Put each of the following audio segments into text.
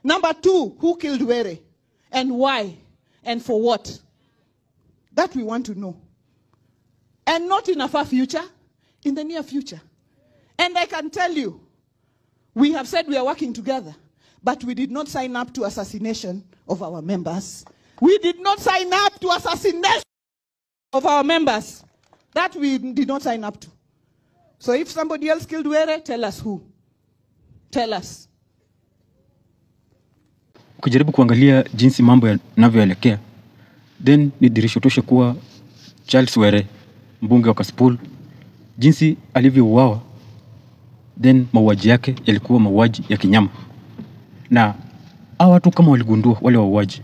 Number 2, who killed Were and why and for what? That we want to know. And not in a far future, in the near future. And I can tell you, we have said we are working together, but we did not sign up to assassination of our members. We did not sign up to assassination of our members. That we did not sign up to. So if somebody else killed Were, tell us who. Tell us. Ukijaribu kuangalia jinsi mambo yanavyoelekea, then ni dirisho tosha kuwa Charles Were, mbunge wa Kasipul, jinsi alivyouawa, then mauaji yake yalikuwa mauaji ya kinyama. Na hawa watu kama waligundua wale wauaji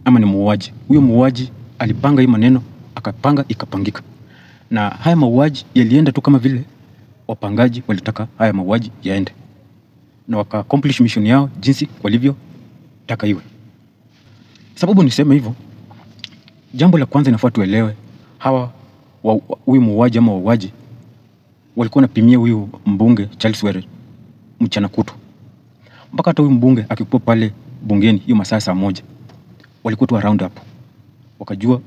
ama ni muuaji, huyo muuaji alipanga hii maneno, akapanga ikapangika. Na haya mauaji yalienda tu kama vile wapangaji walitaka haya mauaji yaende, na waka accomplish mission yao jinsi walivyo taka iwe. Sababu niseme hivyo, jambo la kwanza inafaa tuelewe, hawa huyu muuaji ama wauaji walikuwa wanapimia huyu mbunge Charles Were mchana kutu. Mpaka hata huyu mbunge akikuwa pale bungeni hiyo masaa saa 1, walikuwa tu around hapo.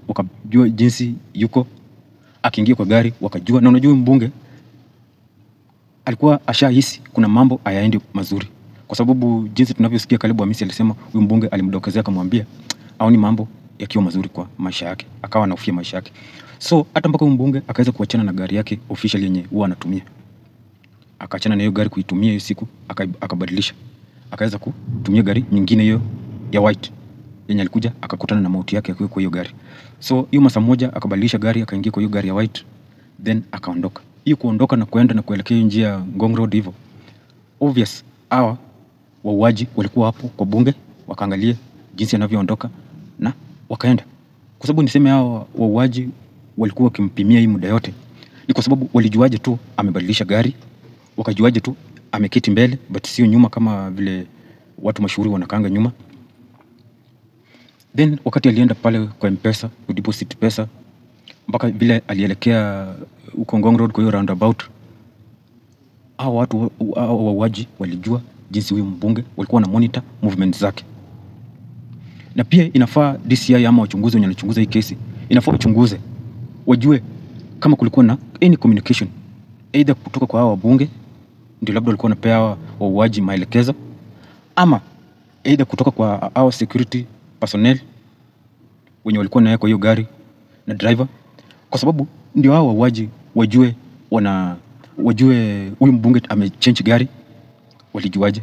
Wakajua jinsi yuko, akiingia kwa gari wakajua. Na unajua mbunge alikuwa ashahisi kuna mambo hayaendi mazuri, kwa sababu jinsi tunavyosikia Caleb Hamisi alisema huyu mbunge alimdokezea akamwambia haoni mambo yakiwa mazuri kwa maisha yake, akawa anahofia maisha yake. So hata mpaka huyu mbunge akaweza kuachana na gari yake official yenye huwa anatumia, akaachana na hiyo gari kuitumia hiyo siku, akabadilisha, akaweza kutumia gari nyingine hiyo ya white yenye alikuja akakutana na mauti yake akiwa kwa hiyo gari. So hiyo masaa 1 akabadilisha gari, akaingia kwa hiyo gari ya white, then akaondoka. Hiyo kuondoka na kuenda na kuelekea njia ya Ngong Road hivyo, obvious hawa wauaji walikuwa hapo kwa bunge, wakaangalia jinsi anavyoondoka na wakaenda. Kwa sababu niseme hawa wauaji walikuwa wakimpimia hii muda yote, ni kwa sababu walijuaje tu amebadilisha gari, wakajuaje tu ameketi mbele but sio nyuma kama vile watu mashuhuri wanakaanga nyuma. Then wakati alienda pale kwa M-Pesa kudeposit pesa, mpaka vile alielekea huko Ngong Road kwa hiyo roundabout, hao watu wauaji walijua jinsi huyu mbunge walikuwa na monitor movement zake. Na pia inafaa DCI ama wachunguzi wenye wanachunguza hii kesi, inafaa wachunguze, wajue kama kulikuwa na any communication either kutoka kwa hao wabunge ndio labda walikuwa wanapea wauaji maelekezo, ama either kutoka kwa hao security personnel wenye walikuwa naye kwa hiyo gari na driver, kwa sababu ndio hao wauaji wajue huyu mbunge amechange gari. Walijuaje?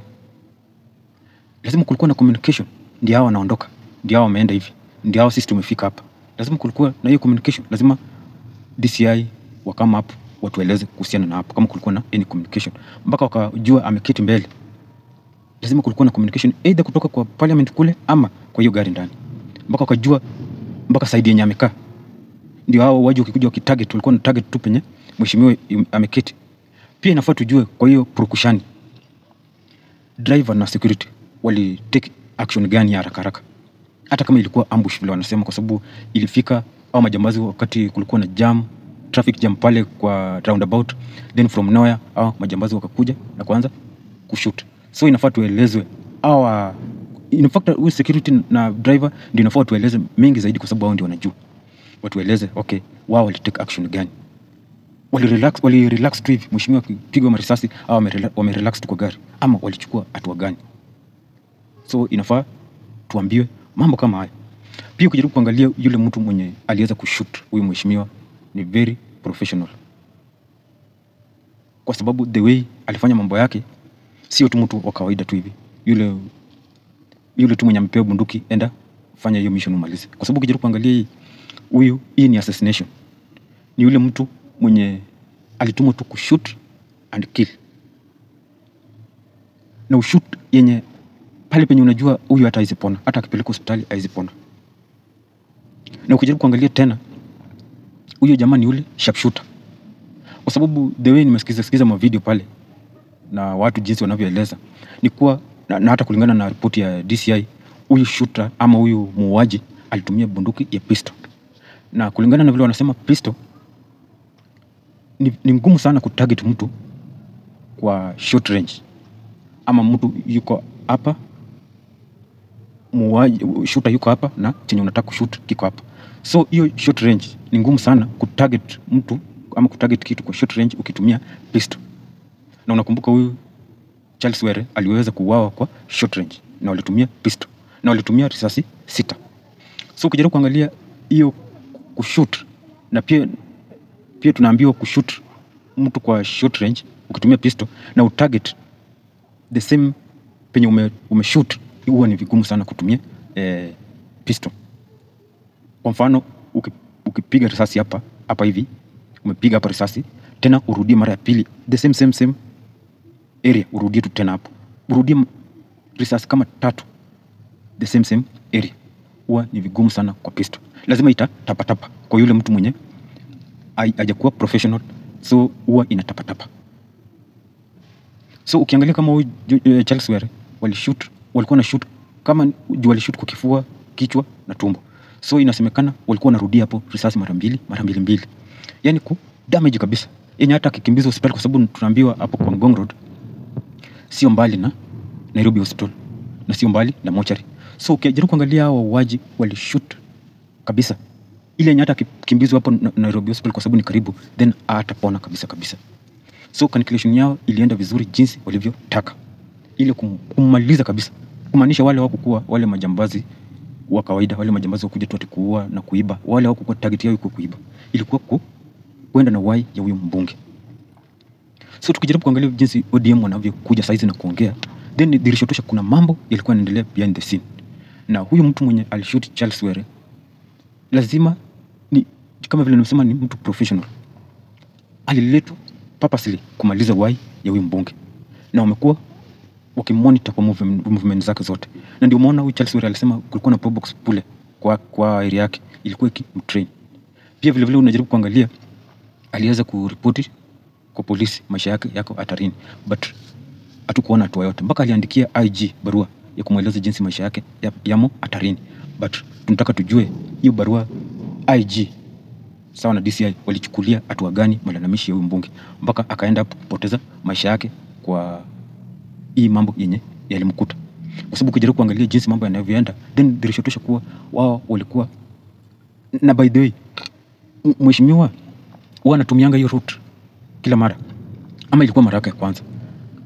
Lazima kulikuwa na communication. Ndio hao wanaondoka, ndio hao wameenda hivi, ndio hao sisi tumefika hapa. Lazima kulikuwa na hiyo communication. Lazima DCI wakama hapo watueleze kuhusiana na hapo kama kulikuwa na any communication, mpaka wakajua ameketi mbele. Lazima kulikuwa na communication either kutoka kwa parliament kule ama kwa hiyo gari ndani, mpaka wakajua mpaka side yenye amekaa. Ndio hao waje ukikuja wakitarget, walikuwa na target tu penye mheshimiwa ameketi. Pia inafaa tujue kwa hiyo purukushani driver na security wali take action gani ya haraka, hata kama ilikuwa ambush vile wanasema, kwa sababu ilifika au majambazi wakati kulikuwa na jam, traffic jam pale kwa roundabout, then from nowhere au majambazi wakakuja na kuanza kushoot. So inafaa tuelezwe au in fact we security na driver ndio inafaa tueleze mengi zaidi, kwa sababu wao ndio wanajua. Watueleze okay, wao wali take action gani, wali relax tu hivi mheshimiwa akipigwa marisasi au wamerelax tu kwa gari, ama walichukua hatua gani? So inafaa tuambiwe mambo kama haya. Pia ukijaribu kuangalia yule mtu mwenye aliweza kushoot huyu mheshimiwa ni very professional, kwa sababu the way alifanya mambo yake sio tu mtu wa kawaida tu hivi. Yule tu mwenye amepewa bunduki, enda fanya hiyo mission umalize. Kwa sababu ukijaribu kuangalia hii ni assassination. Ni yule mtu mwenye alitumwa tu kushoot and kill, na ushoot yenye pale penye unajua huyu hata haizipona, hata akipeleka hospitali haizipona. Na ukijaribu kuangalia tena huyo jamani yule sharpshooter, kwa sababu the way nimesikiza mavideo pale na watu jinsi wanavyoeleza ni kuwa na hata kulingana na ripoti ya DCI, huyu shooter ama huyu muuaji alitumia bunduki ya pistol. Na kulingana na vile wanasema pistol ni ngumu sana kutarget mtu kwa short range, ama mtu yuko hapa shooter yuko hapa na chenye unataka kushoot kiko hapa. So hiyo short range ni ngumu sana kutarget mtu ama kutarget kitu kwa short range ukitumia pistol. Na unakumbuka huyu Charles Were aliweza kuuawa kwa short range na walitumia pistol na walitumia risasi 6. So ukijaribu kuangalia hiyo kushoot, na pia tunaambiwa kushoot mtu kwa short range ukitumia pistol na utarget the same penye umeshoot, huwa ni vigumu sana kutumia pistol. Kwa mfano ukipiga risasi hapa hivi, umepiga hapa risasi tena urudie mara ya pili the same area, urudie tu tena hapo, urudie risasi kama 3 the same area, huwa ni vigumu sana kwa pistol. Lazima itatapatapa kwa yule mtu mwenye hajakuwa professional, so huwa inatapatapa. So ukiangalia kama huyu Charles Were walikuwa na shoot kama walishoot kwa kifua, kichwa na tumbo. So inasemekana walikuwa wanarudia hapo risasi mara mbili. Yaani ku damage kabisa. Yenye hata akikimbizwa hospitali, kwa sababu tunaambiwa hapo kwa Ngong Road sio mbali na Nairobi Hospital na sio mbali na mochari. So ukijaribu kuangalia hao wauaji walishoot kabisa. Ile yenye hata akikimbizwa hapo Nairobi Hospital kwa sababu ni karibu, then atapona kabisa. So calculation yao ilienda vizuri jinsi walivyotaka. Ile kumaliza kabisa. Kumaanisha wale hawakuwa wale majambazi wa kawaida, wale majambazi wa kuja tu kuua na kuiba. Wale hawakuwa target yao iko kuiba. Ilikuwa kwenda na wai ya huyo mbunge. So tukijaribu kuangalia jinsi ODM wanavyokuja saizi na kuongea, then dirisha tosha kuna mambo yalikuwa yanaendelea behind the scene. Na huyu mtu mwenye alishoot Charles Were lazima ni kama vile nimesema ni mtu professional. Aliletwa purposely kumaliza wai ya huyu mbunge. Na wamekuwa wakimonitor kwa movement zake zote. Na ndio umeona huyu Charles Were alisema kulikuwa na probox pule kwa area yake ilikuwa ikimtrain. Pia vile unajaribu kuangalia aliweza kuripoti kwa polisi maisha yake yako hatarini, but hatukuona hatua yote mpaka aliandikia IG barua ya kumweleza jinsi maisha yake yamo hatarini. But tunataka tujue hiyo barua IG sawa na DCI walichukulia hatua gani malalamishi ya huyu mbunge mpaka akaenda kupoteza maisha yake kwa hii mambo yenye yalimkuta. Kwa sababu ukijaribu kuangalia jinsi mambo yanavyoenda, then dirisha tosha kuwa wao walikuwa na, by the way, mheshimiwa huwa anatumianga hiyo route kila mara, ama ilikuwa mara yake ya kwanza,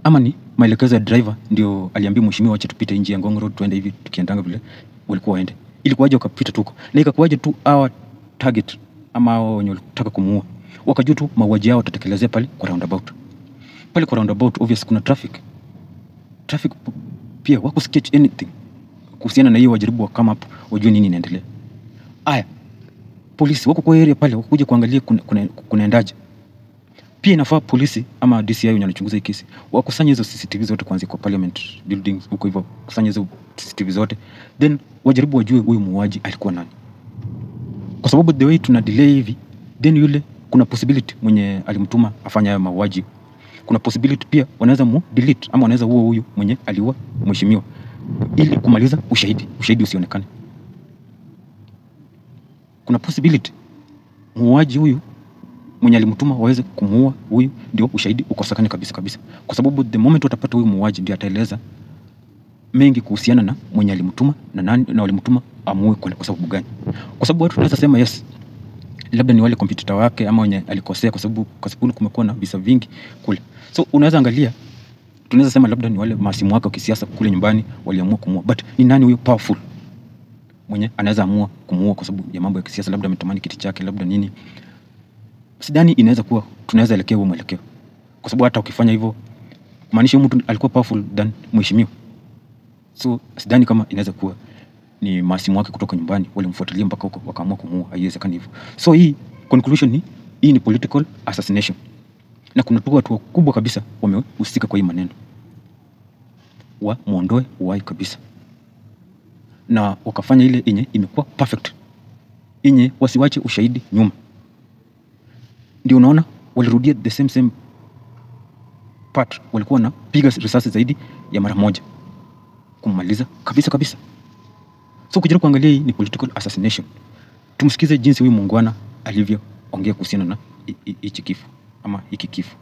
ama ni maelekezo ya driver ndio aliambia mheshimiwa acha tupite nje ya Ngong Road tuende hivi, tukiendanga vile walikuwa waende. Ilikuwaje wakapita tuko na ikakuwaje tu our target ama hao wenye walitaka kumuua wakajua tu mauaji yao watatekelezea pale kwa roundabout. Obviously kuna traffic pia, wako sketch anything kuhusiana na hiyo, wajaribu kama hapo wajue nini inaendelea. Aya, polisi wako kwa area pale wakuja kuangalia kunaendaje. Pia inafaa polisi ama DCI wenye wanachunguza hii kesi wakusanye hizo CCTV zote kuanzia kwa parliament buildings huko hivyo, kusanya hizo CCTV zote, then wajaribu wajue huyu muuaji alikuwa nani. Kwa sababu the way tuna delay hivi, then yule kuna possibility mwenye alimtuma afanya hayo mauaji, kuna possibility pia wanaweza delete ama wanaweza huyu mwenye aliua mheshimiwa ili kumaliza ushahidi usionekane. Kuna possibility muuaji huyu mwenye alimtuma waweze kumuua huyu ndio ushahidi ukosekane kabisa. Kwa sababu the moment watapata huyu muuaji ndio ataeleza mengi kuhusiana na mwenye alimtuma na nani na walimtuma amuue kwa sababu gani. Kwa sababu watu tunaweza sema yes, labda ni wale competitor wake ama wenye alikosea kwa sababu kumekuwa na visa vingi kule. So unaweza angalia, tunaweza sema labda ni wale masimu wake wa kisiasa kule nyumbani waliamua kumuua, but ni nani huyo powerful mwenye anaweza amua kumuua kwa sababu ya mambo ya kisiasa, labda ametamani kiti chake, labda nini. Sidhani inaweza kuwa tunaweza elekea huo mwelekeo, kwa sababu hata ukifanya hivyo kumaanisha mtu alikuwa powerful than mheshimiwa. So sidhani kama inaweza kuwa ni masimu wake kutoka nyumbani walimfuatilia mpaka huko wakaamua kumuua, haiwezekani hivyo. So hii conclusion hii ni political assassination, na kuna watu wakubwa kabisa wamehusika kwa hii maneno, muondoe uhai kabisa, na wakafanya ile yenye imekuwa perfect, yenye wasiwache ushahidi nyuma. Ndio unaona walirudia the same part, walikuwa na piga risasi zaidi ya mara moja kumaliza kabisa. So kujaribu kuangalia hii ni political assassination. Tumsikize jinsi huyu muungwana alivyoongea kuhusiana na hichi kifo ama hiki kifo.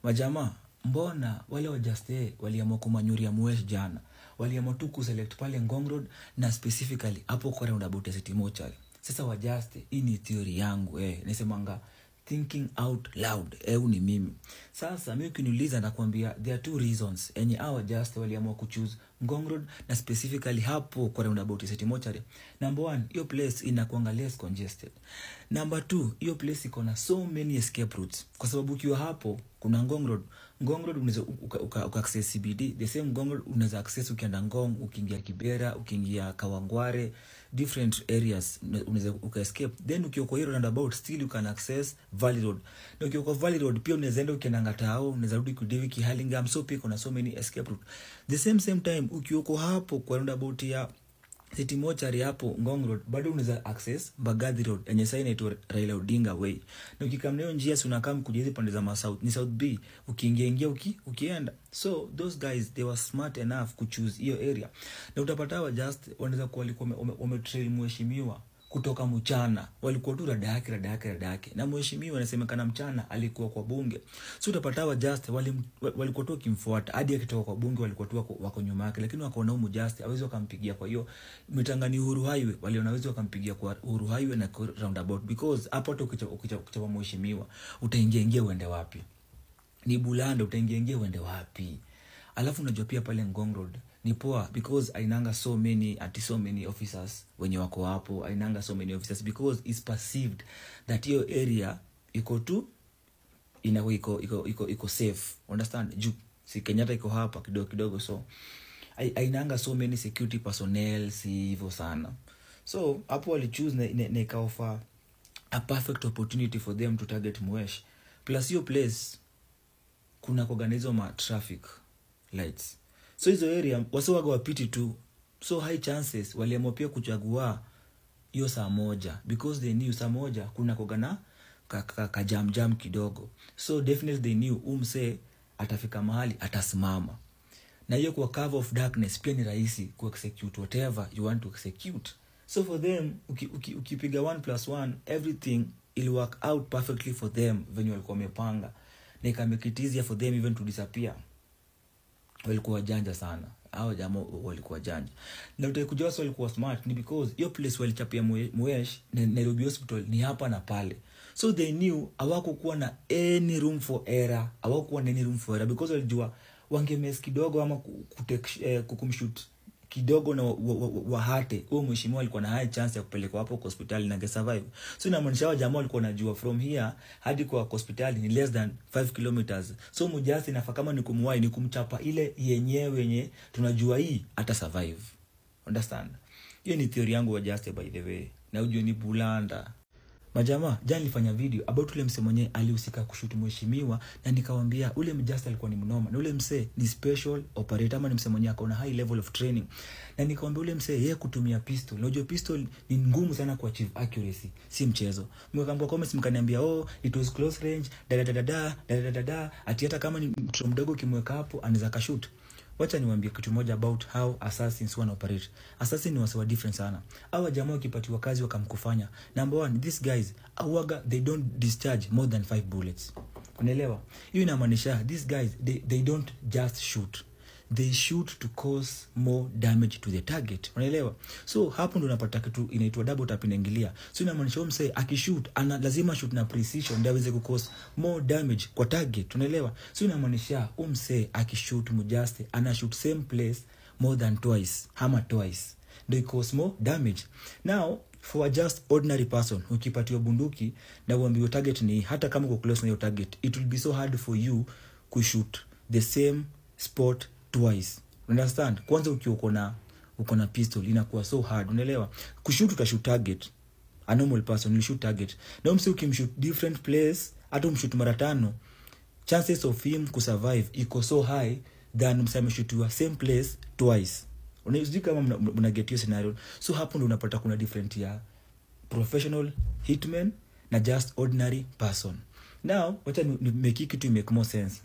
Majamaa, mbona wale wa Juste waliamua kumanyuria Muesh jana, waliamua tu kuselect pale Ngong Road na specifically hapo kwa roundabout ya City Mortuary. Sasa wa Juste, hii ni theory yangu nasemanga thinking out loud, ni mimi. Sasa mimi ukiniuliza nakwambia there are two reasons enye our Juste waliamua kuchoose Ngong Road na specifically hapo kwa roundabout City Mortuary. Number 1, hiyo place inakuanga less congested. Number 2, hiyo place iko na so many escape routes, kwa sababu ukiwa hapo kuna Ngong Road unaweza uka access CBD, the same Ngong Road unaweza access ukienda Ngong, ukiingia Kibera, ukiingia Kawangware, different areas unaweza uka escape. Then ukiwa kwa hiyo roundabout still you can access Valley Road, na ukiwa kwa Valley Road pia unaweza enda ukienda Ngatao, unaweza rudi Kudivi, Kihalingam, so pia kuna so many escape route. The same time ukiwa hapo kwa roundabout ya City Mortuary hapo Ngong Road bado unaweza access Mbagathi Road yenye sasa inaitwa Raila Odinga Way, na ukikamneo njia si unakam kuja hizi pande za South ni South B, ukiingia ukienda. So those guys they were smart enough to choose hiyo area, na utapata wa Juste wanaweza kuwa walikuwa wametrail mheshimiwa kutoka mchana, walikuwa tu rada yake na mheshimiwa anasemekana mchana alikuwa kwa bunge. So utapata wa Juste walikuwa tu kimfuata hadi akitoka kwa bunge, walikuwa tu wako nyuma yake, lakini wakaona huyu Juste hawezi wakampigia. Kwa hiyo mitangani Uhuru Highway waliona hawezi wakampigia kwa Uhuru Highway na roundabout, because hapo tu ukichapa mheshimiwa utaingia uende wapi? Ni Bulanda, utaingia uende wapi? Alafu unajua pia pale Ngong Road ni poa because ainanga so many officers wenye wako hapo, ainanga so many officers because it's perceived that your area iko tu iko safe, understand? Juu si Kenyatta iko hapa kidogo, so ainanga so many security personnel, si hivyo sana. So hapo wali choose na ikaofa a perfect opportunity for them to target Muesh. Plus your place kuna organizo ma traffic lights, so hizo area wasiwaga wapiti tu, so high chances waliamua pia kuchagua hiyo saa moja because they knew saa moja kuna kogana ka jam kidogo. So definitely they knew umse atafika mahali atasimama, na hiyo kwa cover of darkness pia ni rahisi ku execute whatever you want to execute. So for them ukipiga 1+1 everything will work out perfectly for them when walikuwa wamepanga, na ikamekitizia for them even to disappear. Walikuwa janja sana hao jamaa, walikuwa janja. Na utakujua wao walikuwa smart ni because hiyo place walichapia Muesh na Nairobi Hospital ni hapa na pale, so they knew hawakuwa na any room for error, because walijua wangemes kidogo ama kukumshoot kidogo na wahate huyo mheshimiwa alikuwa na high chance ya kupelekwa hapo kwa hospitali na survive. So inamaanisha hao jamaa walikuwa wanajua from here hadi kwa hospitali ni less than 5 kilometers. So Mujasi nafa kama ni kumwai ni kumchapa ile yenye tunajua hii ata survive, understand? Hiyo ni theory yangu wa Juste by the way, na ujue ni Bulanda. Majamaa, jana nilifanya video about ule mse mwenye alihusika kushoot mheshimiwa, na nikawaambia ule Juste alikuwa ni mnoma, na ule mse ni special operator ama ni mse mwenye akona high level of training. Na nikawaambia ule mse yeye kutumia pistol, unajua pistol ni ngumu sana ku achieve accuracy, si mchezo. Mkaambia comments mkaniambia it was close range ati hata kama ni mtoto mdogo kimweka hapo anaweza kashoot. Wacha niwaambie kitu moja about how assassins wana operate. Assassin ni wasawa different sana. Hawa jamaa wakipatiwa kazi wakamkufanya. Number 1, these guys awaga they don't discharge more than 5 bullets. Unaelewa? Hiyo inamaanisha these guys they don't just shoot. They shoot to cause more damage to the target. Unaelewa? So hapo ndo unapata kitu inaitwa double tap inaingilia. So inamaanisha mse akishoot lazima shoot na precision ndio aweze cause more damage kwa target. Unaelewa? So inamaanisha mse akishoot Mujaste ana shoot same place more than twice ndio cause more damage. Now for a just ordinary person ukipatiwa bunduki na uambiwe target ni hata kama uko close na your target, it will be so hard for you to shoot the same spot twice. Understand? Kwanza ukiwa uko na pistol inakuwa so hard, unaelewa? Kushoot utashoot target, a normal person will shoot target. Na mse ukimshoot different place hata umshoot mara 5, chances of him kusurvive iko so high than mse ameshootiwa same place twice. Unajua kama mna get hiyo scenario. So hapo ndo unapata kuna different ya professional hitman na just ordinary person. Now wacha ni make it to make more sense.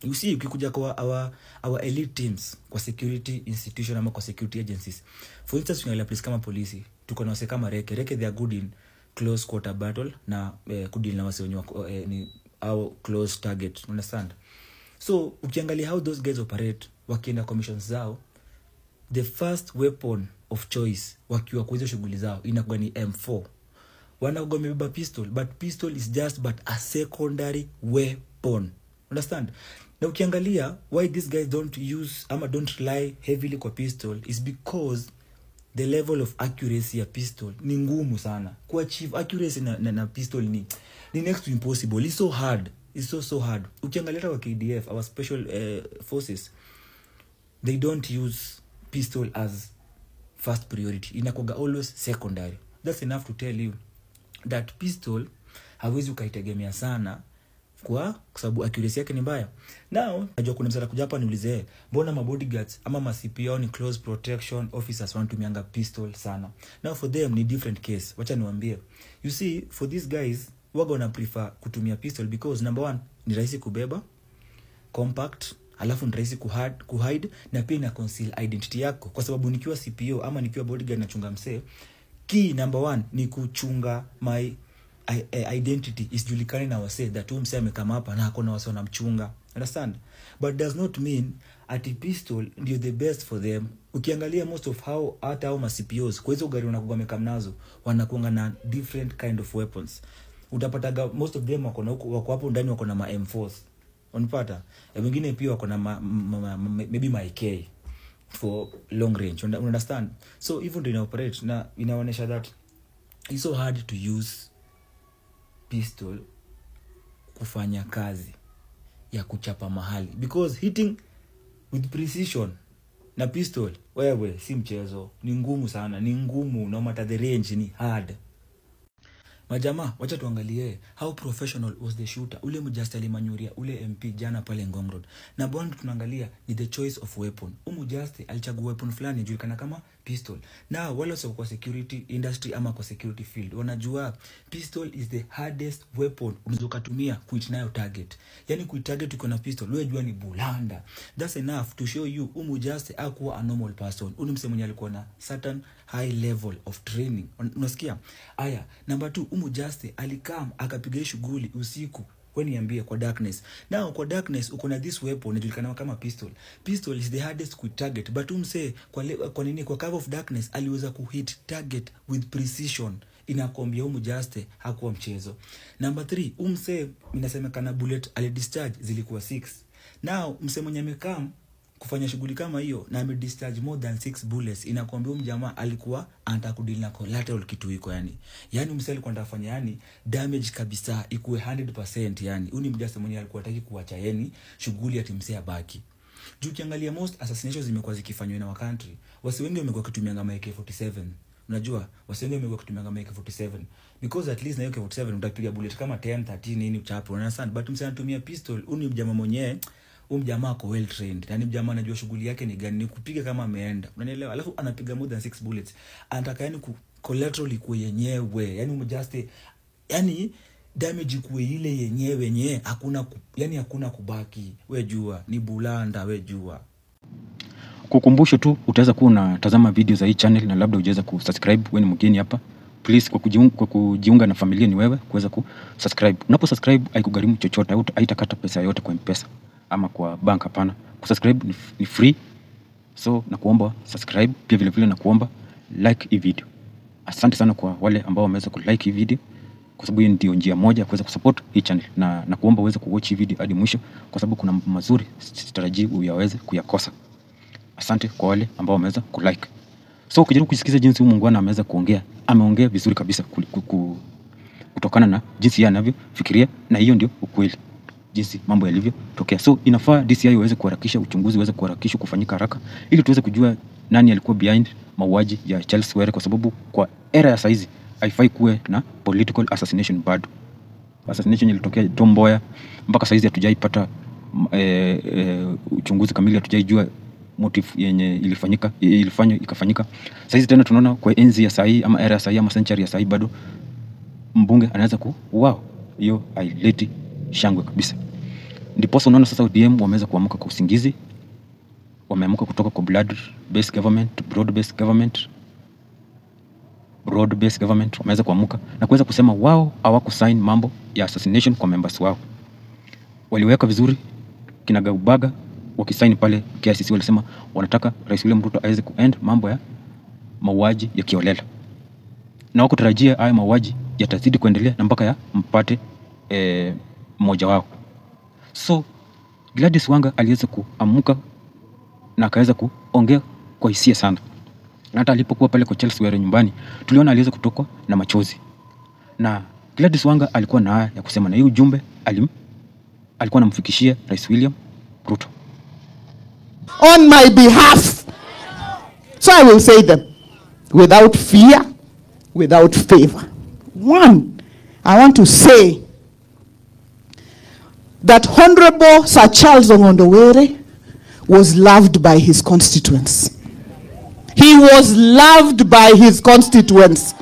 You see, ukikuja kwa our elite teams kwa security institution ama kwa security agencies, for instance tunaelewa police kama polisi, tuko na wase kama reke they are good in close quarter battle na kudili na wase wenye ni au close target, understand? So ukiangalia how those guys operate wakienda commissions zao, the first weapon of choice wakiwa kwa hizo shughuli zao inakuwa ni M4. Wanakuwa wamebeba pistol, but pistol is just but a secondary weapon. Understand? Na ukiangalia why these guys don't use ama don't rely heavily kwa pistol is because the level of accuracy ya pistol ni ngumu sana. Kuachieve accuracy na pistol ni next to impossible. It's so hard. It's so hard. Ukiangalia kwa KDF, our special forces, they don't use pistol as first priority. Inakuwa always secondary. That's enough to tell you that pistol hawezi ukaitegemea sana kwa sababu accuracy yake ni mbaya. Now najua kuna msara kuja hapa niulize, mbona mabodyguards ama ma CPO ni close protection officers wanatumianga pistol sana? Now for them ni different case. Wacha niwaambie. You see, for these guys waga wana prefer kutumia pistol because number one, ni rahisi kubeba, compact, alafu ni rahisi kuhide na pia ina conceal identity yako. Kwa sababu nikiwa CPO ama nikiwa bodyguard na chunga msee, key number one ni kuchunga my identity isijulikane na wase that msee amekama hapa na hakuna wase wanamchunga. Understand? But does not mean ati pistol ndio the best for them. Ukiangalia most of how hata au ma CPOs kwa hizo gari wanakuwa wamekam wanakuanga na different kind of weapons. Utapataga most of them wako hapo ndani wako na ma M4s. Unapata? Wengine pia wako na maybe my AK for long range. Understand? So even they operate na inaonyesha that it's so hard to use pistol kufanya kazi ya kuchapa mahali, because hitting with precision na pistol wewe si mchezo, ni ngumu sana, ni ngumu, no matter the range ni hard. Majama, wacha tuangalie how professional was the shooter. Ule Mujasti alimanyuria ule MP jana pale Ngong Road. Na bond tunaangalia ni the choice of weapon. Mujasti alichagua weapon fulani julikana kama pistol. Na wale sio kwa security industry ama kwa security field wanajua pistol is the hardest weapon unaweza kutumia kuhit nayo target. Yani kuitarget uko na pistol wewe jua ni bulanda. That's enough to show you Mujasti hakuwa a normal person. Uni msemo mwenye alikuwa na certain high level of training. Unasikia? Aya, number 2, Mujasti alikam akapiga shughuli usiku. Wewe niambie kwa darkness. Now kwa darkness uko na this weapon inajulikana kama pistol. Pistol is the hardest to target, but umse kwa nini kwa cover of darkness aliweza kuhit target with precision. Inakwambia Mujasti hakuwa mchezo. Number 3, umse inasemekana bullet alidischarge zilikuwa 6. Now mse mwenye amekam kufanya shughuli kama hiyo na amedischarge more than 6 bullets, inakwambia mjamaa alikuwa anataka kudili na collateral kitu iko yani msee alikuwa anafanya damage kabisa ikuwe 100%. yani uni Mujasti mwenye alikuwa hataki kuacha shughuli ati msee abaki. Juu kiangalia most assassinations zimekuwa zikifanywa na country, wasi wengi wamekuwa kutumia ngama AK47. Unajua wasi wengi wamekuwa kutumia ngama AK47 because at least na AK47 utapiga bullet kama 10 13 nini uchapo, understand? But msee anatumia pistol, uni mjamaa mwenyewe mjamaa ako well trained. Yani mjamaa anajua shughuli yake ni gani, ni kupiga kama ameenda. Unanielewa? Alafu anapiga more than 6 bullets. Anataka collateral ikuwe yenyewe. Yani Mujasti damage ikuwe ile yenyewe hakuna kubaki. We jua ni bulanda, we jua. Kukumbusha tu utaweza kuwa unatazama video za hii channel na labda hujaweza kusubscribe, wewe ni mgeni hapa. Please kwa kujiunga na familia ni wewe kuweza kusubscribe. Unapo subscribe haikugharimu chochote, haitakata pesa yote kwa M-Pesa ama kwa bank, hapana. Kusubscribe ni free. So nakuomba subscribe, pia vile vile nakuomba like hii video. Asante sana kwa wale ambao wameweza kulike hii video, kwa sababu hii ndio njia moja ya kuweza kusupport hii channel, na nakuomba uweze kuwatch hii video hadi mwisho kwa sababu kuna mambo mazuri sitarajii uyaweze kuyakosa. Asante kwa wale ambao wameweza kulike. So ukijaribu kusikiza jinsi Mungu ameweza kuongea, ameongea vizuri kabisa kutokana na jinsi yeye anavyofikiria, na hiyo ndio ukweli jinsi mambo yalivyotokea. So inafaa DCI iweze kuharakisha uchunguzi, uweze kuharakisha kufanyika haraka ili tuweze kujua nani alikuwa behind mauaji ya Charles Were, kwa sababu kwa era ya saizi haifai kuwe na political assassination bado. Assassination ilitokea Tom Mboya, mpaka saizi hatujaipata uchunguzi kamili, hatujaijua motive yenye ilifanywa ikafanyika. Saizi tena tunaona kwa enzi ya sahi ama era ya sahi ama century ya sahi bado mbunge anaweza wow, hiyo haileti shangwe kabisa. Ndipo unaona sasa ODM wameweza kuamka kwa usingizi, wameamka kutoka kwa blood based government to broad based government. Wameweza kuamka na kuweza kusema wao hawakusign mambo ya assassination kwa members wao. Waliweka vizuri kinagaubaga wakisaini pale KICC, walisema wanataka Rais William Ruto aweze kuend mambo ya mauaji ya kiolela, na wako tarajia haya mauaji yatazidi kuendelea na mpaka ya mpate mmoja wao. So Gladys Wanga aliweza kuamuka na akaweza kuongea kwa hisia sana. Na hata alipokuwa pale kwa Charles Were nyumbani, tuliona aliweza kutokwa na machozi. Na Gladys Wanga alikuwa na haya ya kusema, na hii ujumbe alikuwa anamfikishia Rais William Ruto on my behalf. So I will say them without fear, without favor. One, I want to say that Honorable Sir Charles Ong'ondo Were was loved by his constituents. He was loved by his constituents.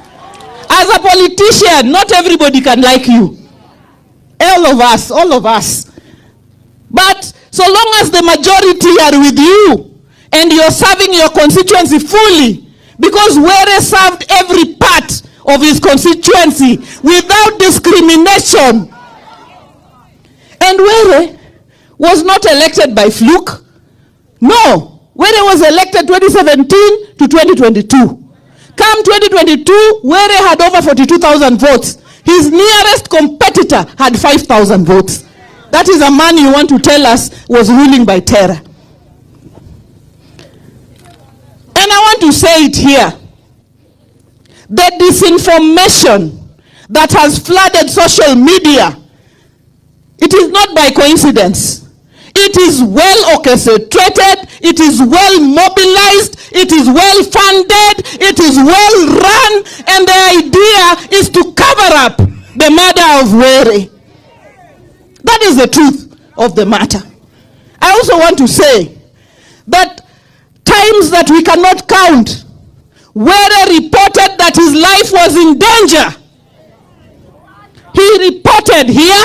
As a politician, not everybody can like you. All of us. But so long as the majority are with you and you're serving your constituency fully, because Were served every part of his constituency without discrimination. And Were was not elected by fluke. No, Were was elected 2017 to 2022. Come 2022, Were had over 42,000 votes. His nearest competitor had 5,000 votes. That is a man you want to tell us was ruling by terror. And I want to say it here. The disinformation that has flooded social media, it is not by coincidence. It is well orchestrated, it is well mobilized, it is well funded, it is well run, and the idea is to cover up the murder of Were. That is the truth of the matter. I also want to say that times that we cannot count, Were reported that his life was in danger. He reported here.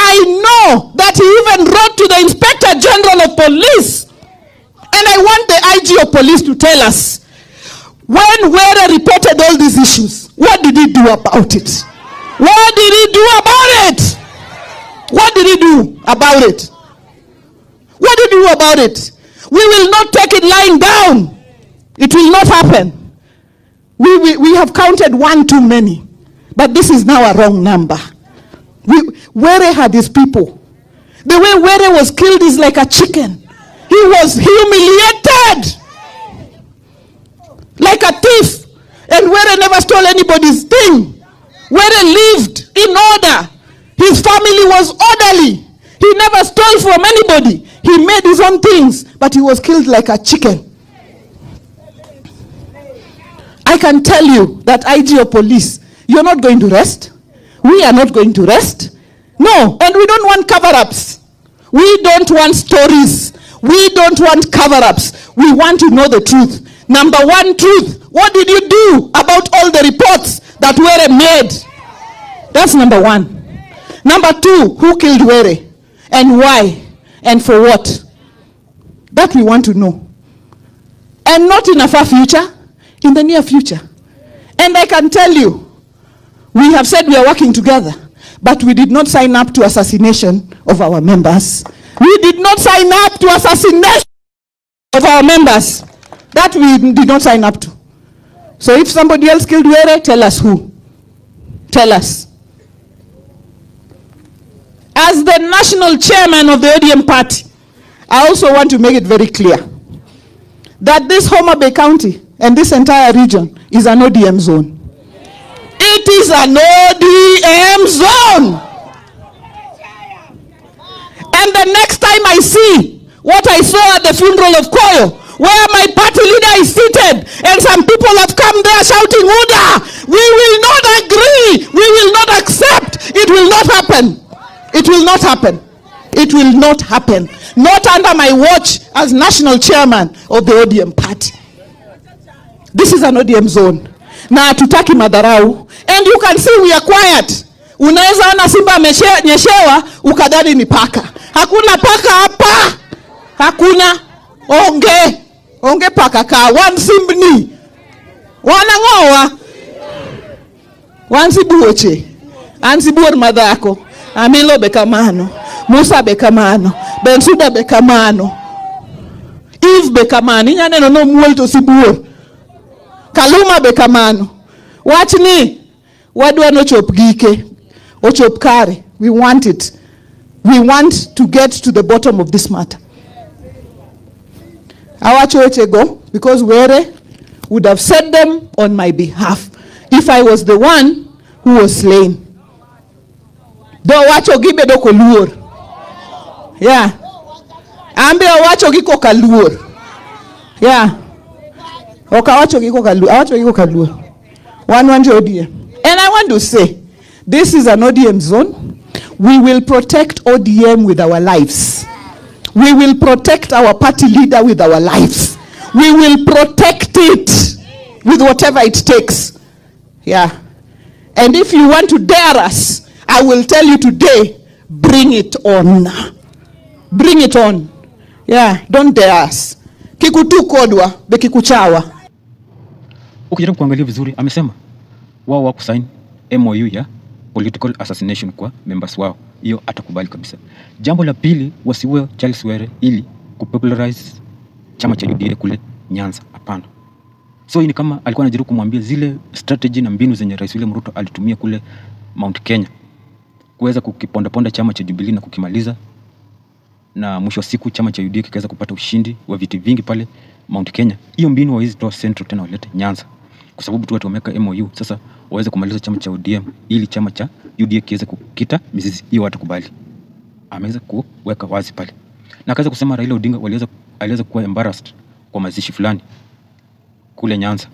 I know that he even wrote to the Inspector General of Police. And I want the IG of Police to tell us, when Were reported all these issues, what did he do about it? What did he do about it? What did he do about it? What did he do about it? We will not take it lying down. It will not happen. We have counted one too many. But this is now a wrong number. Were had his people. The way Were was killed is like a chicken. He was humiliated like a thief. And Were never stole anybody's thing. Were lived in order. His family was orderly. He never stole from anybody. He made his own things, but he was killed like a chicken. I can tell you that IG of Police, you're not going to rest. We are not going to rest. No, and we don't want cover-ups. We don't want stories. We don't want cover-ups. We want to know the truth. Number one truth, what did you do about all the reports that Were made? That's number one. Number two, who killed Were? And why? And for what? That we want to know. And not in a far future, in the near future. And I can tell you, we have said we are working together, but we did not sign up to assassination of our members. We did not sign up to assassination of our members. That we did not sign up to. So if somebody else killed Were, tell us who. Tell us. As the national chairman of the ODM party, I also want to make it very clear that this Homa Bay County and this entire region is an ODM zone. It is an ODM zone. And the next time I see what I saw at the funeral of Koyo, where my party leader is seated and some people have come there shouting, "Uda!" we will not agree. We will not accept. It will not happen. It will not happen. It will not happen. Not under my watch as national chairman of the ODM party. This is an ODM zone. Na tutaki madharau. And you can see we are quiet. Unaweza ona simba ameshewa ukadhani ni paka. Hakuna paka hapa. Hakuna. Onge paka ka. Wansimbni. Wanangoa. Wansibuoche. Ansibuor madhako. Amilo bekamano. Musa be kamano, Bensuda be kamano, Eve be kamano, inyane no muol to sibuor. Kaluma be kamano. Watch me. Wadwa no chop gike. O chop kare. We want it. We want to get to the bottom of this matter. Our church go, because Were would have said them on my behalf if I was the one who was slain. Do wacho gibe do koluor. Yeah. Ambe wacho giko kaluor. Yeah. Oka wacho giko kaluor. Wacho giko kaluor. One ODM. And I want to say, this is an ODM zone. We will protect ODM with our lives. We will protect our party leader with our lives. We will protect it with whatever it takes. Yeah. And if you want to dare us, I will tell you today, bring it on. Bring it on. Yeah, don't dare us. Kikutu kodwa, bekikuchawa. Ukijaribu kuangalia vizuri, amesema wao wako sign MOU ya political assassination kwa members wao. Hiyo atakubali kabisa. Jambo la pili, wasiwe Charles Were ili kupopularize chama cha UDA kule Nyanza. Hapana. So hii ni kama alikuwa anajaribu kumwambia zile strategy na mbinu zenye Rais William Ruto alitumia kule Mount Kenya kuweza kukiponda chama cha Jubilee na kukimaliza, na mwisho wa siku chama cha UDA kikaweza kupata ushindi wa viti vingi pale Mount Kenya. Hiyo mbinu hawezi toa Central tena walete Nyanza, kwa sababu tu watu wameka MOU sasa waweze kumaliza chama cha ODM ili chama cha UDA kiweze kukita mizizi. Hiyo watakubali. Ameweza kuweka wazi pale. Na akaweza kusema Raila Odinga aliweza kuwa embarrassed kwa mazishi fulani kule Nyanza.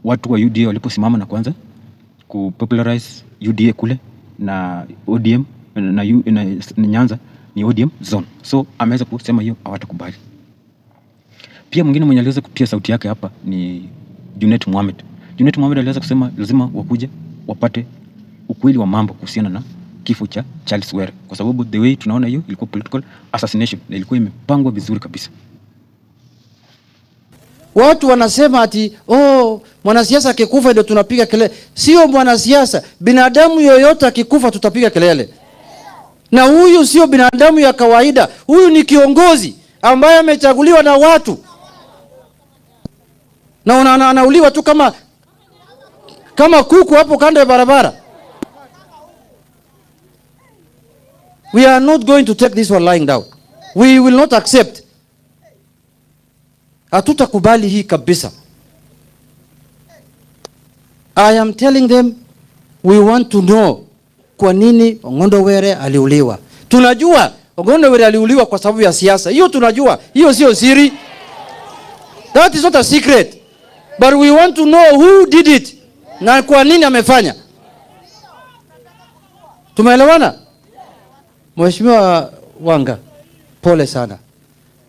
Watu wa UDA waliposimama na kwanza kupopularize UDA kule na ODM na Nyanza ni ODM zone. So ameweza kusema hiyo hawatakubali. Pia mwingine mwenye aliweza kutia sauti yake hapa ni Junet Mohamed. Junet Mohamed aliweza kusema lazima wakuje wapate ukweli wa mambo kuhusiana na kifo cha Charles Were, kwa sababu the way tunaona hiyo ilikuwa political assassination na ilikuwa imepangwa vizuri kabisa. Watu wanasema ati mwanasiasa akikufa ndio tunapiga kelele. Sio mwanasiasa, binadamu yoyote akikufa tutapiga kelele. Na huyu sio binadamu ya kawaida. Huyu ni kiongozi ambaye amechaguliwa na watu. Na anauliwa tu kama kuku hapo kando ya barabara. We are not going to take this one lying down. We will not accept. Hatutakubali hii kabisa. I am telling them we want to know kwa nini Ong'ondo Were aliuliwa. Tunajua Ong'ondo Were aliuliwa kwa sababu ya siasa. Hiyo tunajua. Hiyo sio siri. That is not a secret. But we want to know who did it na kwa nini amefanya. Tumeelewana? Mheshimiwa Wanga, pole sana.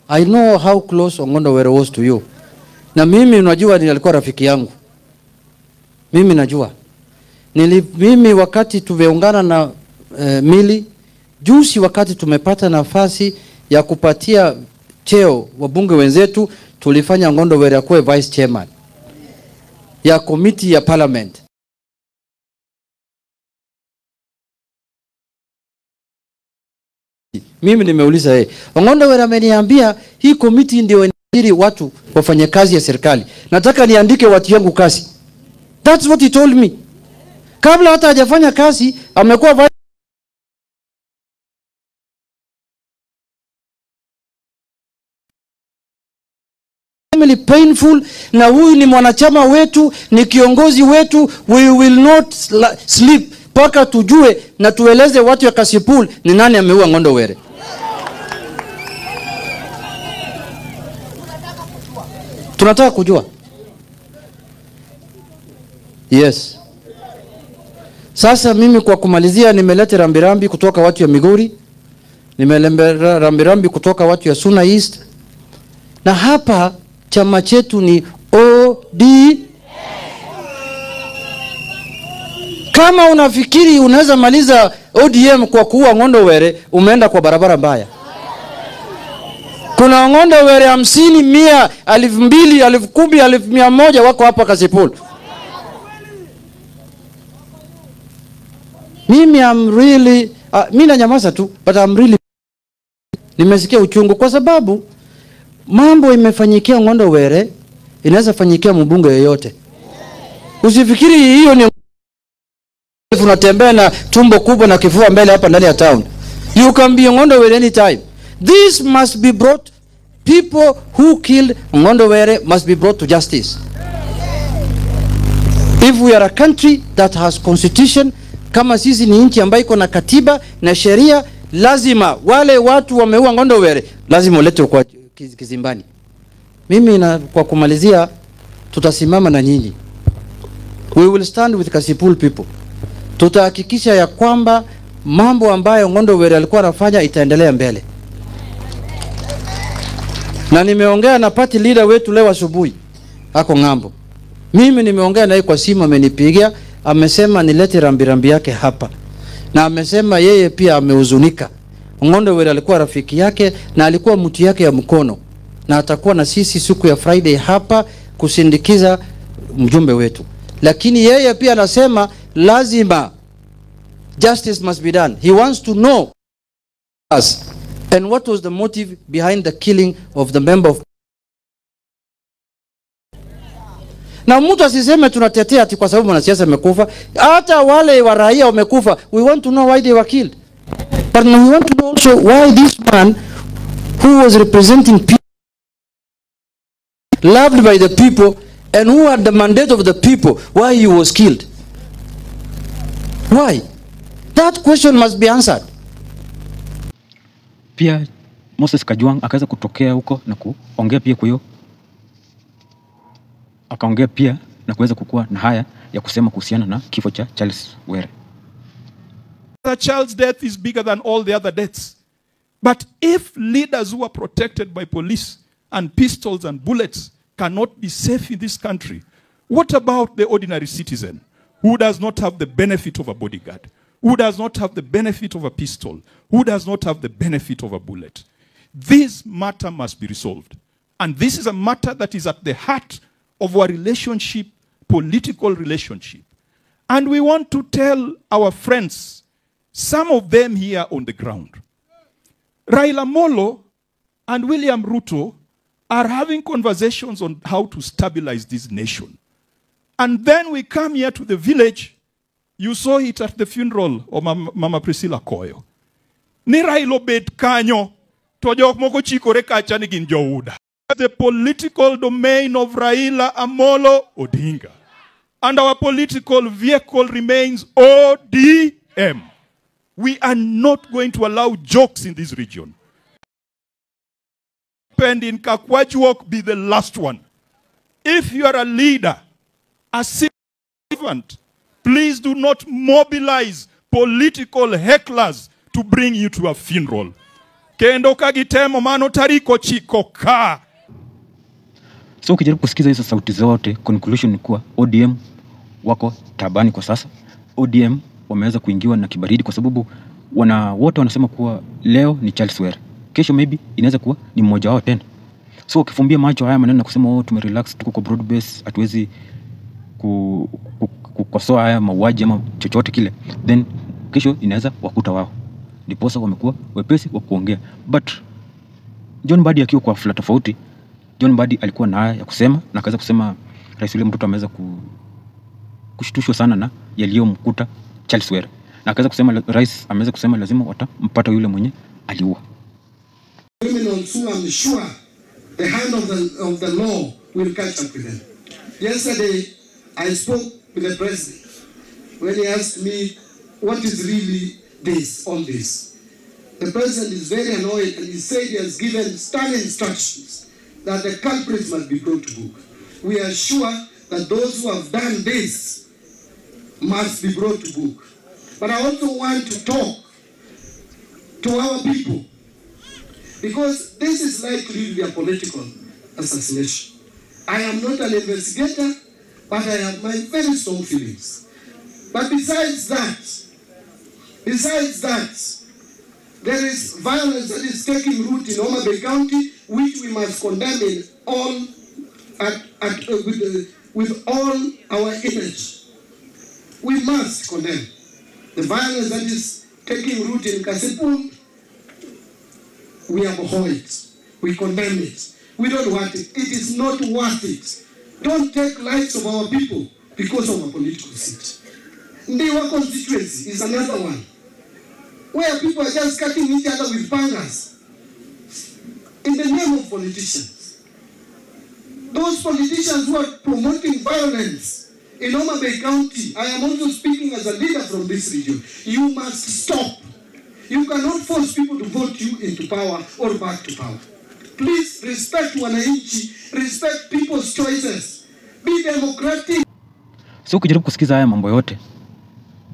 I know how close Ong'ondo Were was to you. Na mimi unajua nilikuwa rafiki yangu. Mimi najua. Mimi wakati tumeungana na Mili, juzi wakati tumepata nafasi ya kupatia cheo wabunge wenzetu, tulifanya Ong'ondo Were akuwe vice chairman ya committee ya parliament. Mimi nimeuliza yeye. Ong'ondo Were ameniambia hii committee ndio inaajiri watu wafanye kazi ya serikali. Nataka niandike watu yangu kazi. That's what he told me. Kabla hata hajafanya kazi amekuwa painful, na huyu ni mwanachama wetu, ni kiongozi wetu. We will not sleep paka tujue na tueleze watu ya Kasipul ni nani ameua Ong'ondo Were. Tunataka kujua. Yes. Sasa mimi kwa kumalizia nimeleta rambirambi kutoka watu ya Migori. Nimeleta rambirambi kutoka watu ya Suna East. Na hapa chama chetu ni OD. Kama unafikiri unaweza maliza ODM kwa kuua Ong'ondo Were, umeenda kwa barabara mbaya. Kuna Ong'ondo Were 50, 100, 2,000, 10,000, 1,100 wako hapa Kasipul. Mimi I'm really mimi na nyamaza tu, but I'm really Nimesikia uchungu kwa sababu mambo imefanyikia Ngondo Were, inaweza fanyikia mbunge yeyote. Usifikiri hiyo ni unatembea na tumbo kubwa na kifua mbele hapa ndani ya town. You can be Ngondo Were anytime. This must be brought. People who killed Ngondo Were must be brought to justice. If we are a country that has constitution, kama sisi ni nchi ambayo iko na katiba na sheria, lazima wale watu wameua Ngondo Were lazima waletwe kwa kizimbani. Mimi na kwa kumalizia, tutasimama na nyinyi. We will stand with Kasipul people. Tutahakikisha ya kwamba mambo ambayo Ngondo Were alikuwa anafanya itaendelea mbele. Na nimeongea na party leader wetu leo asubuhi, ako ngambo. Mimi nimeongea naye kwa simu, amenipigia, amesema nilete rambirambi yake hapa. Na amesema yeye pia amehuzunika. Ngondo Were alikuwa rafiki yake na alikuwa mtu yake ya mkono. Na atakuwa na sisi siku ya Friday hapa kusindikiza mjumbe wetu. Lakini yeye pia anasema lazima justice must be done. He wants to know us and what was the motive behind the killing of the member of. Na mtu asiseme tunatetea ati kwa sababu mwanasiasa amekufa. Hata wale wa raia wamekufa. We want to know why they were killed. But we want to know also why this man who was representing people, loved by the people, and who had the mandate of the people, why he was killed. Why? That question must be answered. Pia Moses Kajwang akaweza kutokea huko na kuongea pia kwa hiyo. Akaongea pia na kuweza kukua na haya ya kusema kuhusiana na kifo cha Charles Were. The child's death is bigger than all the other deaths. But if leaders who are protected by police and pistols and bullets cannot be safe in this country, what about the ordinary citizen who does not have the benefit of a bodyguard, who does not have the benefit of a pistol, who does not have the benefit of a bullet? This matter must be resolved. And this is a matter that is at the heart of our relationship, political relationship. And we want to tell our friends, some of them here on the ground, Raila Molo and William Ruto are having conversations on how to stabilize this nation. And then we come here to the village. You saw it at the funeral of Mama Priscilla Koyo. Ni Raila bet kanyo, tojok moko chikore kacha ni gin jouda. The political domain of Raila Amolo Odinga. And our political vehicle remains ODM. We are not going to allow jokes in this region. And in Kakwajwok be the last one. If you are a leader, a servant, please do not mobilize political hecklers to bring you to a funeral. Kendo kagitemo mano tariko chiko ka. So ukijaribu kusikiza hizo sauti zote, conclusion ni kuwa ODM wako tabani kwa sasa. ODM wameweza kuingiwa na kibaridi kwa sababu wote wanasema kuwa leo ni Charles Were. Kesho maybe inaweza kuwa ni mmoja wao tena. So ukifumbia macho haya maneno na kusema tumerelax, tuko kwa broad base, hatuwezi kukosoa haya mauaji ama chochote kile, then kesho inaweza wakuta wao. Ndiposa wamekuwa wepesi wa kuongea. But John Mbadi akiwa kwa flat tofauti, John Mbadi alikuwa na haya ya kusema na akaweza kusema Rais William Ruto ameweza kushtushwa sana na yaliyomkuta Charles Were. Na akaweza kusema rais ameweza kusema lazima watampata yule mwenye aliua. Criminals who I'm sure the hand of the law will catch up with them. Yesterday I spoke with the president when he asked me what is really all this. The president is very annoyed and he said he has given stern instructions that the culprits must be brought to book. We are sure that those who have done this must be brought to book. But I also want to talk to our people, because this is likely to be a political assassination. I am not an investigator, but I have my very strong feelings. But besides that, there is violence that is taking root in Homa Bay County, which we must condemn in all with all our energy. We must condemn the violence that is taking root in Kasipul, we abhor it, we condemn it, we don't want it. It is not worth it. Don't take lives of our people because of a political seat. Ndiwa constituency is another one, where people are just cutting each other with bangers in the name of politicians. Those politicians who are promoting violence in Homa Bay County, I am also speaking as a leader from this region. You must stop. You cannot force people to vote you into power or back to power. Please respect wananchi, respect people's choices. Be democratic. So ukijaribu kusikiza haya mambo yote,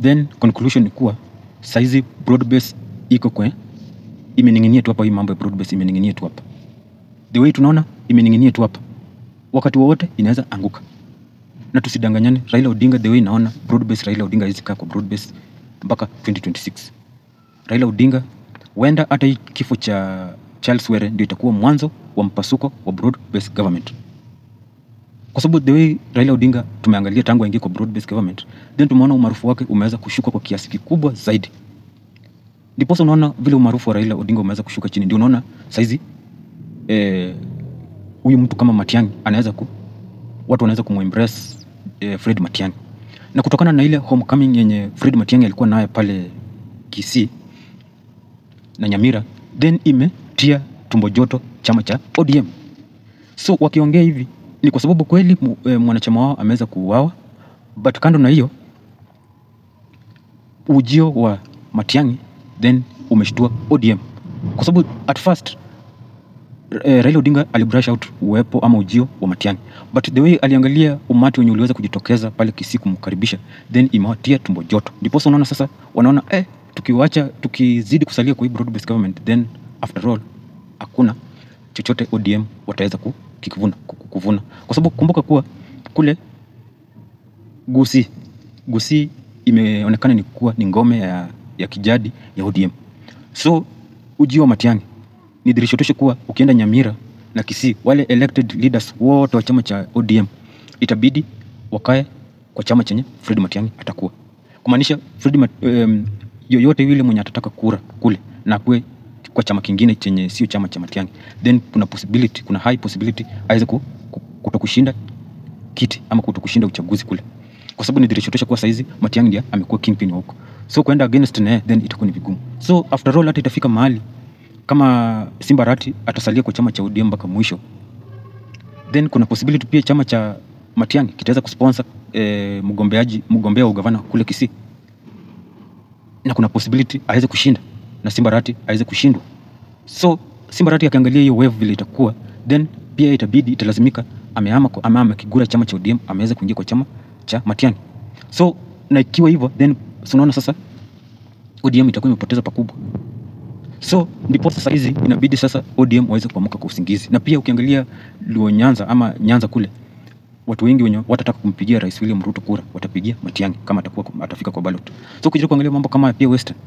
then conclusion ni kuwa saizi broad base iko kwe imening'inia tu hapa. Hii mambo ya broad base imening'inia tu hapa. The way tunaona imening'inia tu hapa. Wakati wowote inaweza anguka. Na tusidanganyane, Raila Odinga the way naona broad base, Raila Odinga hizi kaa kwa broad base mpaka 2026. Raila Odinga huenda hata hii kifo cha Charles Were ndio itakuwa mwanzo wa mpasuko wa broad base government. Kwa sababu the way Raila Odinga tumeangalia tangu aingie kwa broad base government, then tumeona umaarufu wake umeweza kushuka kwa kiasi kikubwa zaidi. Ndipo unaona vile umaarufu wa Raila Odinga umeweza kushuka chini. Ndio unaona saizi huyu mtu kama Matiang'i anaweza watu wanaweza kumembrace Fred Matiang'i. Na kutokana na ile homecoming yenye Fred Matiang'i alikuwa naye pale Kisii na Nyamira, then imetia tumbo joto chama cha ODM. So wakiongea hivi ni kwa sababu kweli mwanachama wao ameweza kuuawa, but kando na hiyo ujio wa Matiang'i then umeshtua ODM. Kwa sababu at first Raila Odinga alibrush out uwepo ama ujio wa Matiang'i, but the way aliangalia umati wenye uliweza kujitokeza pale Kisii kumkaribisha, then imewatia tumbo joto. Ndipo unaona sasa wanaona tukizidi kusalia kwa hii broad based government, then after all hakuna chochote ODM wataweza kukuvuna. Kwa sababu kumbuka kuwa kule Gusii imeonekana ni kuwa ni ngome ya kijadi ya ODM. So ujio wa Matiang'i ni dirisho tosha kuwa ukienda Nyamira na Kisii, wale elected leaders wote wa chama cha ODM itabidi wakae kwa chama chenye Fred Matiang'i atakuwa. Kumaanisha yoyote yule mwenye atataka kura kule na kuwe kwa chama kingine chenye sio chama cha Matiang'i, then kuna high possibility aweze kutokushinda kiti ama kutokushinda uchaguzi kule. Kwa sababu ni dirisho tosha kuwa saizi Matiang'i ndiye amekuwa kingpin huko. So kwenda against naye then itakuwa ni vigumu. So after all hata itafika mahali kama Simba Arati atasalia kwa chama cha ODM mpaka mwisho, then kuna possibility pia chama cha Matiang'i kitaweza kusponsor mgombea wa ugavana kule Kisii, na kuna possibility aweze kushinda na Simba Arati aweze kushindwa. So Simba Arati akiangalia hiyo wave vile itakuwa, then pia italazimika amehama kigura chama cha ODM, ameweza kuingia kwa chama cha Matiang'i. So na ikiwa hivyo, then unaona sasa ODM itakuwa imepoteza pakubwa. So ndipo sasa hizi inabidi sasa ODM waweze kuamka kwa usingizi. Na pia ukiangalia Luo Nyanza ama Nyanza kule, watu wengi wenye watataka kumpigia Rais William Ruto kura watapigia Matiang'i kama atafika kwa ballot. So ukijaribu kuangalia mambo kama pia Western,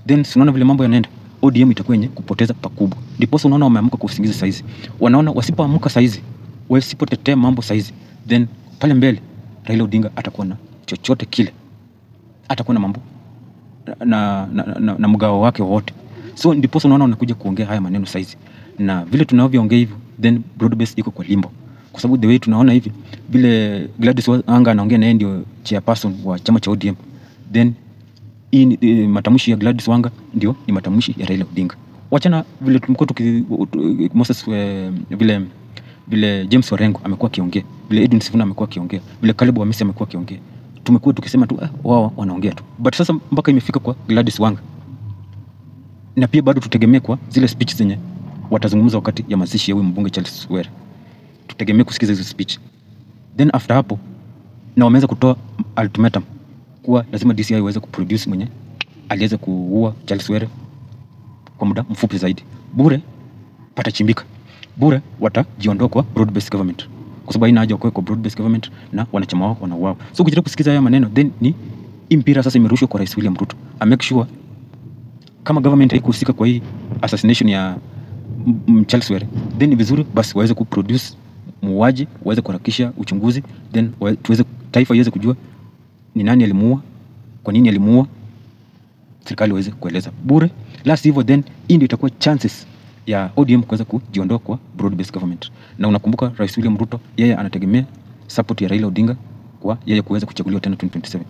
then unaona vile mambo yanaenda, ODM itakuwa yenye kupoteza pakubwa. Ndipo unaona wameamka kwa usingizi saizi. Wanaona wasipoamka saizi, wasipotetea mambo saizi, then pale mbele Raila Odinga atakuwa na chochote kile, atakuwa na mambo na mgao wake wote. So ndipo unaona unakuja kuongea haya maneno saizi. Na vile tunavyoongea hivyo, then broad base iko kwa limbo. Kwa sababu the way tunaona hivi, vile Gladys Wanga anaongea na yeye ndio chairperson wa chama cha ODM, then hii matamshi ya Gladys Wanga ndio ni matamshi ya Raila Odinga. Wachana vile tumekuwa Moses vile James Orengo amekuwa akiongea, vile Edwin Sifuna amekuwa akiongea, vile Caleb Wamisi amekuwa akiongea. Tumekuwa tukisema tu wao wanaongea tu. But sasa mpaka imefika kwa Gladys Wanga. Na pia bado tutegemea kwa zile speech zenye watazungumza wakati ya mazishi ya huyu mbunge Charles Were. Tutegemea kusikiza hizo speech. Then after hapo na wameweza kutoa ultimatum kuwa lazima DCI iweze kuproduce mwenye aliweza kuua Charles Were kwa muda mfupi zaidi. Bure patachimbika. Bure watajiondoa kwa broad based government. Kwa sababu haina haja kwa broad based government na wanachama wao wanauawa. So ukijaribu kusikiza haya maneno, then ni impira sasa imerushwa kwa Rais William Ruto. Make sure kama government haikuhusika kwa hii assassination ya Charles Were, then ni vizuri basi waweze kuproduce muuaji, waweze kuharakisha uchunguzi, then taifa iweze kujua ni nani alimuua, kwa nini alimuua, serikali iweze kueleza. Bure la sivyo, then hii ndio itakuwa chances ya ODM kuweza kujiondoa kwa broad based government. Na unakumbuka Rais William Ruto yeye anategemea support ya Raila Odinga kwa yeye kuweza kuchaguliwa tena 2027.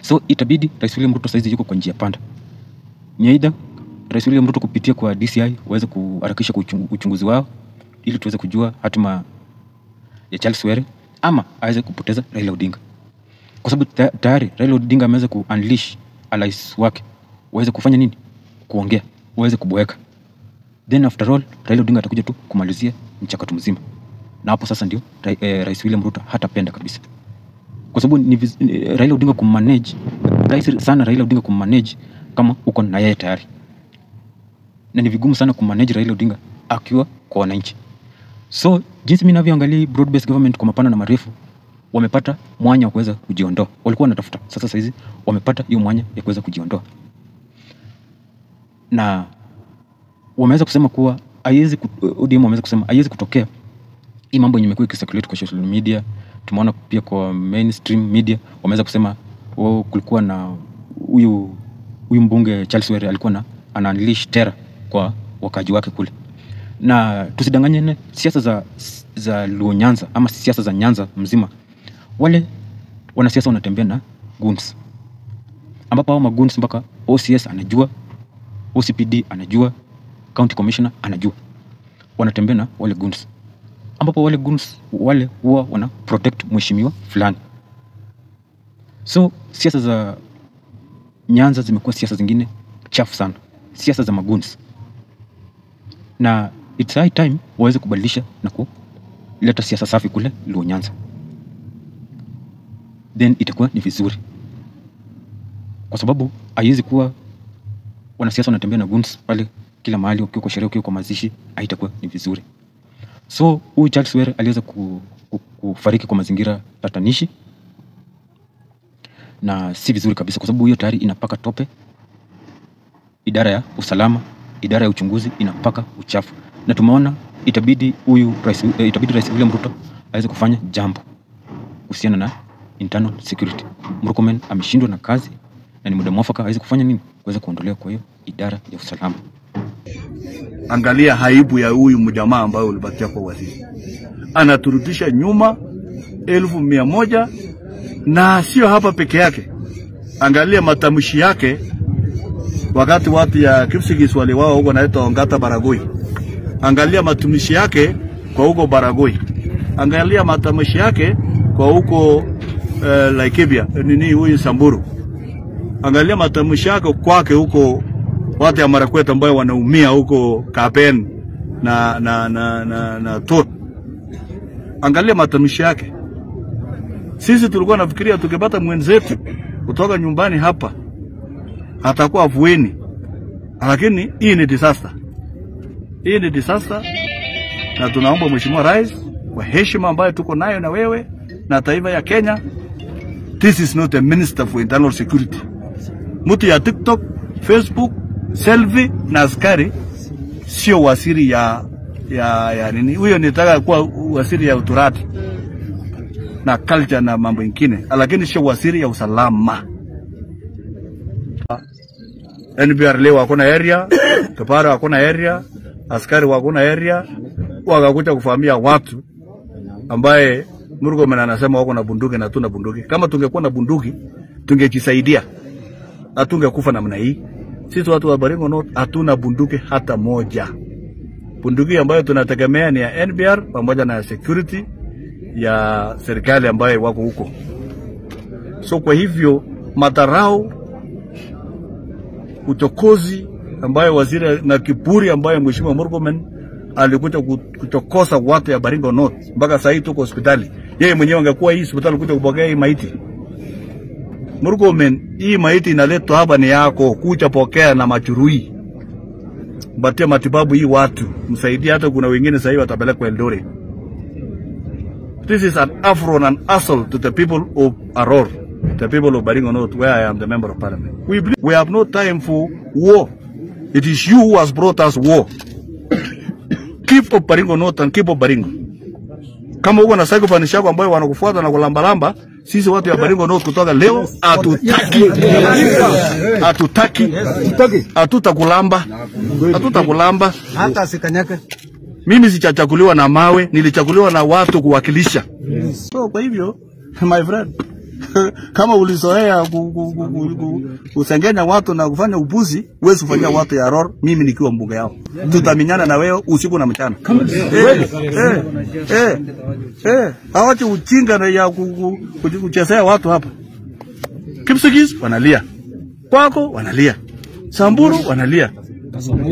So itabidi Rais William Ruto saizi yuko kwa njia panda. Ni aidha Rais William Ruto kupitia kwa DCI waweze kuharakisha uchunguzi wao ili tuweze kujua hatima ya Charles Were, ama aweze kupoteza Raila Odinga. Kwa sababu tayari Raila Odinga ameweza ku-unleash allies wake. Waweze kufanya nini? Kuongea, waweze kuboeka. Then after all, Raila Odinga atakuja tu kumalizia mchakato mzima. Na hapo sasa ndio Rais William Ruto hatapenda kabisa. Kwa sababu ni Raila Odinga kummanage, rahisi sana Raila Odinga kummanage kama uko na yeye tayari. Na ni vigumu sana kummanage Raila Odinga akiwa kwa wananchi. So jinsi mimi ninavyoangalia broad based government kwa mapana na marefu, wamepata mwanya wa kuweza kujiondoa. Walikuwa wanatafuta, sasa saizi wamepata hiyo mwanya ya kuweza kujiondoa. Na wameweza kusema kuwa ODM wameweza kusema haiwezi kutokea hii mambo yenye imekuwa ikicirculate kwa social media. Tumeona pia kwa mainstream media wameweza kusema kulikuwa na huyu mbunge Charles Were alikuwa ana unleash terror kwa wakaji wake kule. Na tusidanganyane, siasa za Luo Nyanza ama siasa za Nyanza mzima, wale wanasiasa wanatembea na goons, ambapo hao magoons mpaka OCS anajua, OCPD anajua, county commissioner anajua, wanatembea na wale goons, ambapo wale goons wale huwa wana protect mheshimiwa fulani. So siasa za Nyanza zimekuwa siasa zingine chafu sana, siasa za magoons. Na it's high time waweze kubadilisha na kuleta siasa safi kule Luo Nyanza. Then itakuwa ni vizuri. Kwa sababu haiwezi kuwa wanasiasa wanatembea na goons pale kila mahali, ukiwa kwa sherehe, ukiwa kwa mazishi, haitakuwa ni vizuri. So huyu Charles Were aliweza kufariki kwa mazingira tatanishi, na si vizuri kabisa, kwa sababu hiyo tayari inapaka tope idara ya usalama, idara ya uchunguzi inapaka uchafu. Na tumeona itabidi Rais William Ruto aweze kufanya jambo kuhusiana na internal security. Murkomen ameshindwa na kazi na ni muda mwafaka aweze kufanya nini? Kuweza kuondolewa kwa hiyo idara ya usalama. Angalia haibu ya huyu mjamaa ambaye ulipatia kwa waziri. Anaturudisha nyuma 1,100, na sio hapa peke yake. Angalia matamshi yake wakati watu ya Kipsigis wale wao huko naitwa Ongata Baragoi. Angalia matamshi yake kwa huko Baragoi. Angalia matamshi yake kwa huko Laikipia, nini huyu Samburu. Angalia matamshi yake kwake huko watu ya Marakwet ambao wanaumia huko Kapen na Tot. Angalia matamshi yake. Sisi tulikuwa nafikiria tukipata mwenzetu kutoka nyumbani hapa atakuwa afueni, lakini hii ni disaster. Hii ni disaster, na tunaomba Mheshimiwa Rais kwa heshima ambayo tuko nayo na wewe na taifa ya Kenya, this is not a minister for internal security. Mtu ya TikTok, Facebook, selfie na askari sio waziri ya nini. Huyo nitaka kuwa waziri ya uturati na culture na mambo mengine, lakini sio waziri ya usalama. NPR leo wako na area, Kipara wako na area, askari wako na area, wakakuja kufahamia watu ambaye Murkomen anasema wako na bunduki na tuna bunduki. Kama tungekuwa na bunduki tungejisaidia, na tungekufa namna hii. Sisi watu wa Baringo North hatuna bunduki hata moja. Bunduki ambayo tunategemea ni ya NPR pamoja na security ya serikali ambayo wako huko. So kwa hivyo matarao, uchokozi ambayo waziri na kiburi ambayo Mheshimiwa Murkomen alikuja kuchokosa watu ya Baringo North mpaka sasa tuko hospitali. Yeye mwenyewe angekuwa hii hospitali kuja kupokea hii maiti. Murkomen, hii maiti inaletwa hapa ni yako, kuja pokea na machurui. Batia matibabu hii watu, msaidie, hata kuna wengine sasa hivi watapelekwa Eldoret. This is an affront and assault to the people of Aror, the people of Baringo North, where I am the member of parliament. We have no time for war. It is you who has brought us war. Keep up Baringo North and keep up Baringo. Kama uko na sacrifice yako ambayo wanakufuata na kulambalamba, Sisi watu ya Baringo North kutoka leo hatutakulamba hata sikanyake. Mimi sichachakuliwa na mawe, nilichakuliwa na watu kuwakilisha. So kwa hivyo my friend, kama ulizoea kusengenya watu na kufanya upuzi, wewe usifanyia watu ya Ror, mimi nikiwa mbunge yao. Tutaminyana na wewe usiku na mchana. Hawache uchinga na ya kuchezea watu hapa. Kipsigis wanalia. Kwako wanalia. Samburu wanalia.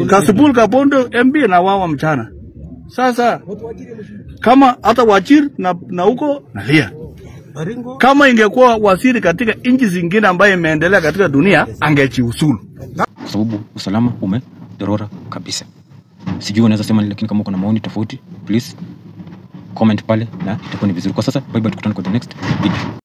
Kasipul Kabondo MB na wawa mchana. Sasa kama hata Wajir na huko nalia. Kama ingekuwa waziri katika nchi zingine ambaye imeendelea katika dunia, angejiuzulu. Kwa sababu usalama umedorora kabisa. Sijui unaweza sema, lakini kama uko na maoni tofauti, please comment pale na itakuwa ni vizuri. Kwa sasa bye bye, tukutane kwa the next video.